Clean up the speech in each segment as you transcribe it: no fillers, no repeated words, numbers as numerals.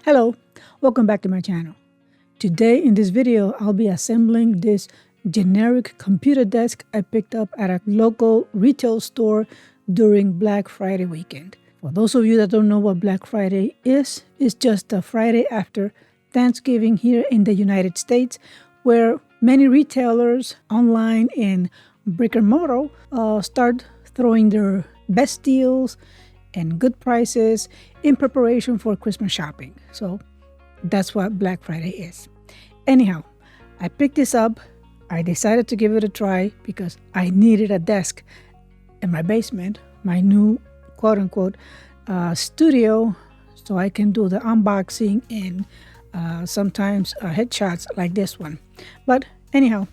Hello, welcome back to my channel. Today in this video, I'll be assembling this generic computer desk I picked up at a local retail store during Black Friday weekend. For those of you that don't know what Black Friday is, it's just a Friday after Thanksgiving here in the United States, where many retailers online and brick and mortar start throwing their best deals and good prices in preparation for Christmas shopping. So that's what Black Friday is. Anyhow, I picked this up. I decided to give it a try because I needed a desk in my basement, my new quote-unquote studio, so I can do the unboxing and sometimes headshots like this one. But anyhow,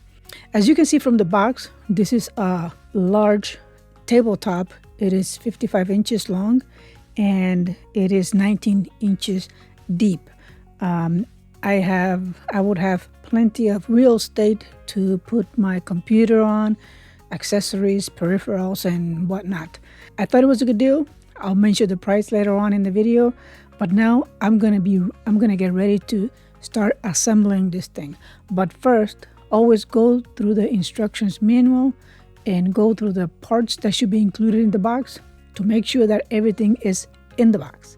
as you can see from the box, this is a large tabletop. It is 55 inches long and it is 19 inches deep. I would have plenty of real estate to put my computer on, accessories, peripherals, and whatnot. I thought it was a good deal. I'll mention the price later on in the video, but now I'm gonna get ready to start assembling this thing. But first, always go through the instructions manual and go through the parts that should be included in the box to make sure that everything is in the box.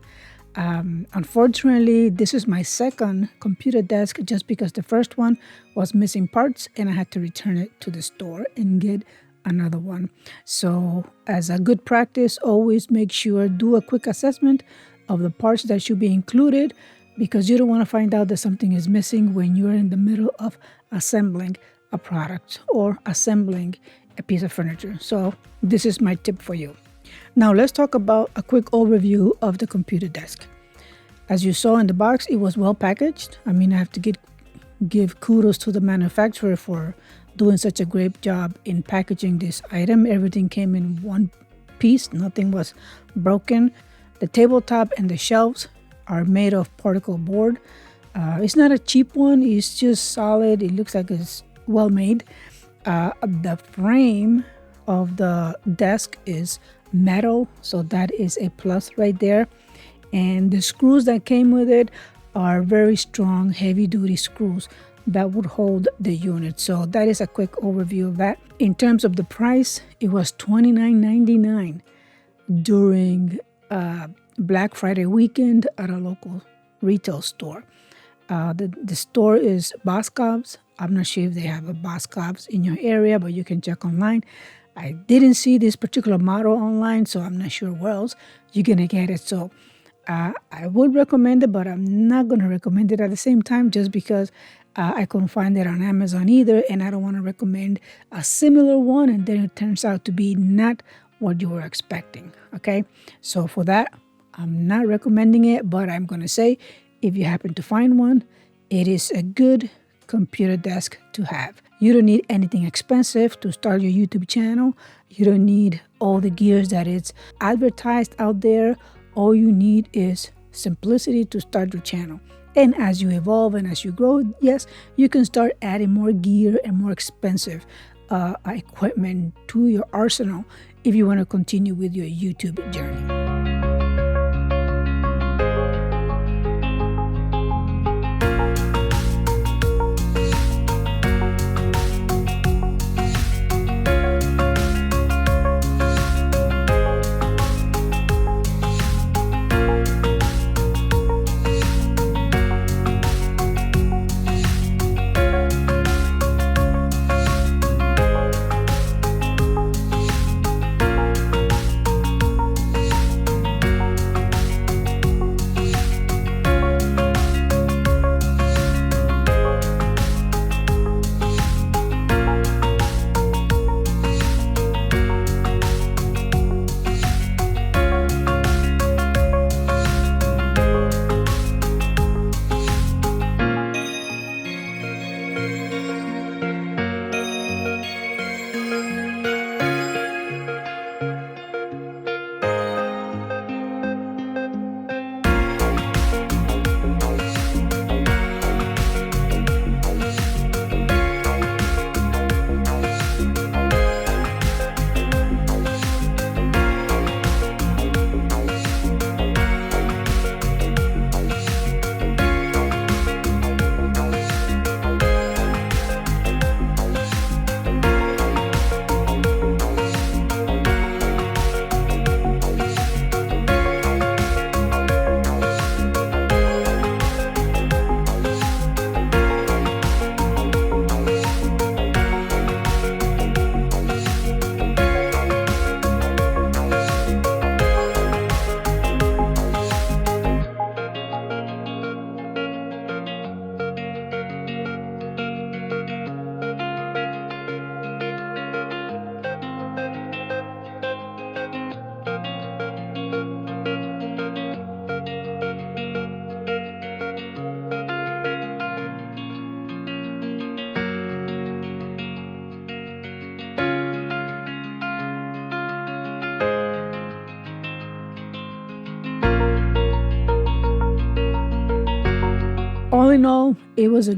Unfortunately, this is my second computer desk just because the first one was missing parts and I had to return it to the store and get another one. So as a good practice, always make sure, do a quick assessment of the parts that should be included, because you don't want to find out that something is missing when you're in the middle of assembling a product or assembling a piece of furniture. So this is my tip for you. Now let's talk about a quick overview of the computer desk. As you saw in the box, it was well packaged. I mean, I have to give kudos to the manufacturer for doing such a great job in packaging this item. Everything came in one piece, nothing was broken. The tabletop and the shelves are made of particle board. It's not a cheap one, it's just solid. It looks like it's well made. The frame of the desk is metal, so that is a plus right there. And the screws that came with it are very strong, heavy-duty screws that would hold the unit. So that is a quick overview of that. In terms of the price, it was $29.99 during Black Friday weekend at a local retail store. The store is Boscov's. I'm not sure if they have a Boscov's in your area, but you can check online. I didn't see this particular model online, so I'm not sure where else you're gonna get it. So I would recommend it, but I'm not gonna recommend it at the same time just because I couldn't find it on Amazon either, and I don't want to recommend a similar one and then it turns out to be not what you were expecting. Okay, so for that, I'm not recommending it, but I'm gonna say if you happen to find one, it is a good computer desk to have. You don't need anything expensive to start your YouTube channel. You don't need all the gears that it's advertised out there. All you need is simplicity to start your channel. And as you evolve and as you grow, yes, you can start adding more gear and more expensive equipment to your arsenal if you want to continue with your YouTube journey. All in all, it is a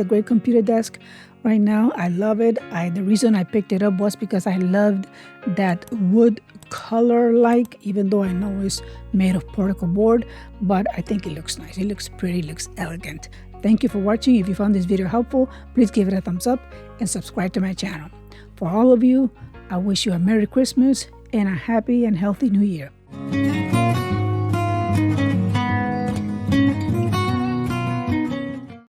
great computer desk right now. I love it. The reason I picked it up was because I loved that wood color, even though I know it's made of particle board, but I think it looks nice. It looks pretty, looks elegant. Thank you for watching. If you found this video helpful, please give it a thumbs up and subscribe to my channel. For all of you, I wish you a Merry Christmas and a happy and healthy New Year.